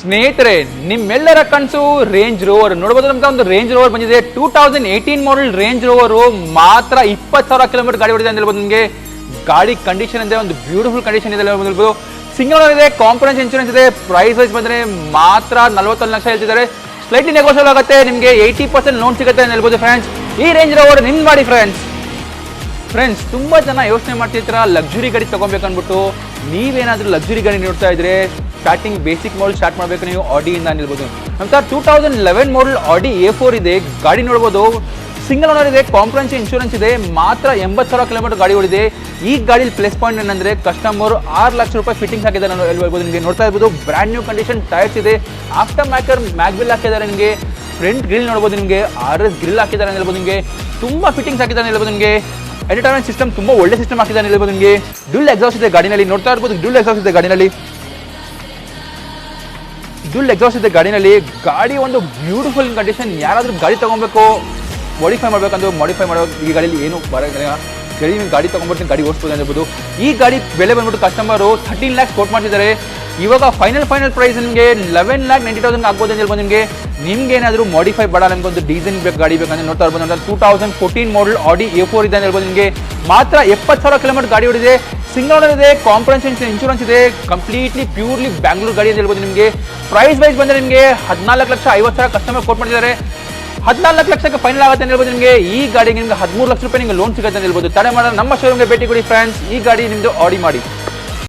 ಸ್ನೇಹಿತರೆ, ನಿಮ್ಮೆಲ್ಲರ ಕನಸು ರೇಂಜ್ ರೋವರ್ ನೋಡಬಹುದು. ನಮ್ಗೆ ಒಂದು ರೇಂಜ್ ರೋವರ್ ಬಂದಿದೆ. 2018 ಮಾಡೆಲ್ ರೇಂಜ್ ರೋವರ್ ಮಾತ್ರ 20,000 ಕಿಲೋಮೀಟರ್ ಗಾಡಿ ಹೊಡಿದೆ ಅಂತ ಹೇಳ್ಬೋದು. ನಿಮಗೆ ಗಾಡಿ ಕಂಡೀಷನ್ ಇದೆ, ಒಂದು ಬ್ಯೂಟಿಫುಲ್ ಕಂಡೀಷನ್ ಇದೆ ಹೇಳ್ಬೋದು. ಸಿಂಗಲ್ ಓನರ್ ಇದೆ, ಕಾಂಪೊನೆಂಟ್ ಇನ್ಶೂರೆನ್ಸ್ ಇದೆ. ಪ್ರೈಸ್ ವೈಸ್ ಬಂದ್ರೆ ಮಾತ್ರ 41 ಲಕ್ಷ ಹೇಳ್ತಿದ್ದಾರೆ. ಸ್ಲೈಟ್ಲಿ ನೆಗೋಷಿಯಬಲ್ ಆಗುತ್ತೆ. ನಿಮಗೆ 80% ಲೋನ್ ಸಿಗುತ್ತೆ ಅಂತ ಹೇಳ್ಬೋದು. ಫ್ರೆಂಡ್ಸ್, ಈ ರೇಂಜ್ ರೋವರ್ ನಿಮ್ ಮಾಡಿ ಫ್ರೆಂಡ್ಸ್ ತುಂಬಾ ಜನ ಯೋಚನೆ ಮಾಡ್ತಿರ್ತೀರ ಲಕ್ಸುರಿ ಗಾಡಿ ತಗೊಬೇಕು ಅಂದ್ಬಿಟ್ಟು. ನೀವೇನಾದ್ರೂ ಲಕ್ಸುರಿ ಗಾಡಿ ನೋಡ್ತಾ ಇದ್ರೆ ಸ್ಟಾರ್ಟಿಂಗ್ ಬೇಸಿಕ್ ಮಾಡೆಲ್ ಸ್ಟಾರ್ಟ್ ಮಾಡಬೇಕು ನೀವು ಆಡಿಯಿಂದ ಹೇಳ್ಬೋದು. ನಂತರ 2011 ಮಾಡೆಲ್ ಆಡಿ A4 ಇದೆ, ಗಾಡಿ ನೋಡ್ಬೋದು. ಸಿಂಗಲ್ ಓನರ್ ಇದೆ, ಕಾಂಪ್ರಹೆನ್ಸಿವ್ ಇನ್ಶೂರೆನ್ಸ್ ಇದೆ. ಮಾತ್ರ 80,000 ಕಿಲೋಮೀಟರ್ ಗಾಡಿ ಓಡಿದೆ. ಈ ಗಾಡಿ ಪ್ಲಸ್ ಪಾಯಿಂಟ್ ಏನಂದ್ರೆ ಕಸ್ಟಮರ್ 6 ಲಕ್ಷ ರೂಪಾಯಿ ಫಿಟ್ಟಿಂಗ್ಸ್ ಹಾಕಿದ್ದಾರೆ ಹೇಳ್ಬೋದು. ನಿಮಗೆ ನೋಡ್ತಾ ಇರ್ಬೋದು, ಬ್ರ್ಯಾಂಡ್ ನ್ಯೂ ಕಂಡೀಷನ್ ಟೈರ್ಸ್ ಇದೆ. ಆಫ್ಟರ್ ಮ್ಯಾಕರ್ ಮ್ಯಾಗ್ವಿಲ್ ಹಾಕಿದ್ದಾರೆ. ನಿಮಗೆ ಫ್ರಂಟ್ ಗ್ರಿಲ್ ನೋಡ್ಬೋದು, ನಿಮಗೆ RS ಗ್ರಿಲ್ ಹಾಕಿದ್ದಾರೆ ಹೇಳ್ಬೋದು. ನಿಮಗೆ ತುಂಬಾ ಫಿಟ್ಟಿಂಗ್ಸ್ ಹಾಕಿದ್ದಾರೆ ಹೇಳ್ಬೋದು. ನಿಮಗೆ ಎಂಟರ್ಟೈನ್ಮೆಂಟ್ ಸಿಸ್ಟಮ್ ತುಂಬಾ ಒಳ್ಳೆ ಸಿಸ್ಟಮ್ ಹಾಕಿದ್ದಾರೆ ಹೇಳ್ಬೋದು. ನಿಮಗೆ ಡ್ಯೂಲ್ ಎಕ್ಸಾಸ್ಟ್ ಇದೆ ಗಾಡಿನಲ್ಲಿ, ನೋಡ್ತಾ ಇರ್ಬೋದು. ಡ್ಯೂಲ್ ಎಕ್ಸಾಸ್ಟ್ ಇದೆ ಗಾಡಿನಲ್ಲಿ. ಗಾಡಿ ಒಂದು ಬ್ಯೂಟಿಫುಲ್ ಕಂಡೀಷನ್. ಯಾರಾದ್ರೂ ಗಾಡಿ ತಗೊಬೇಕು, ಮಾಡಿಫೈ ಮಾಡ್ಬೇಕಂದ್ರೆ ಮಾಡಿಫೈ ಮಾಡೋ ಈ ಗಾಡಿಯಲ್ಲಿ ಏನು ಬರೋದಿಲ್ಲ. ಗಾಡಿ ತಗೊಂಡ್ಬರ್ತೀನಿ, ಗಾಡಿ ಓಡಿಸ್ಬೋದು ಅನ್ಬೋದು. ಈ ಗಾಡಿ ಬೆಲೆ ಬಂದ್ಬಿಟ್ಟು ಕಸ್ಟಮರು 13 ಲ್ಯಾಕ್ಸ್ ಕೋಟ್ ಮಾಡ್ತಿದ್ದಾರೆ. ಇವಾಗ ಫೈನಲ್ ಪ್ರೈಸ್ ನಿಮಗೆ 11,90,000 ಆಗ್ಬೋದು ಅಂತ ಹೇಳ್ಬೋದು. ನಿಮ್ಗೆ ಏನಾದರೂ ಮಾಡಿಫೈ ಬೇಡ, ನಮ್ಗೆ ಒಂದು ಡೀಸೆಲ್ ಬೇಕು ಗಾಡಿ ಬೇಕಂದ್ರೆ ನೋಡ್ತಾ ಇರ್ಬೋದು. 2014 ಮಾಡೆಲ್ ಆಡಿ A4 ಇದೆ ಅಂತ ಹೇಳ್ಬೋದು. ನಿಮಗೆ ಮಾತ್ರ 70,000 ಕಿಲೋಮೀಟರ್ ಗಾಡಿ ಹೊಡಿದೆ. ಸಿಂಗಲ್ ಓನರ್ ಇದೆ, ಕಾಂಪ್ರಹೆನ್ಸಿವ್ ಇನ್ಶೂರೆನ್ಸ್ ಇದೆ. ಕಂಪ್ಲೀಟ್ಲಿ ಪ್ಯೂರ್ಲಿ ಬ್ಯಾಂಗ್ಳೂರ್ ಗಾಡಿ ಅಂತ ಹೇಳ್ಬೋದು. ನಿಮಗೆ ಪ್ರೈಸ್ ವೈಸ್ ಬಂದರೆ ನಿಮಗೆ 14,50,000 ಕಸ್ಟಮರ್ ಕೋಟ್ ಮಾಡಿದ್ದಾರೆ. 14 ಲಕ್ಷಕ್ಕೆ ಫೈನಲ್ ಆಗುತ್ತೆ ಅಂತ ಹೇಳ್ಬೋದು. ನಿಮಗೆ ಈ ಗಾಡಿಗೆ ನಿಮಗೆ 13 ಲಕ್ಷ ರೂಪಾಯಿ ನಿಮಗೆ ಲೋನ್ ಸಿಗುತ್ತೆ ಅಂತ ಹೇಳ್ಬೋದು. ತಡೆ ಮಾಡೋಣ, ನಮ್ಮ ಶೋರೂಮ್ಗೆ ಭೇಟಿ ಕೊಡಿ ಫ್ರೆಂಡ್ಸ್. ಈ ಗಾಡಿ ನಿಮ್ಮದು ಆಡಿ ಮಾಡಿ.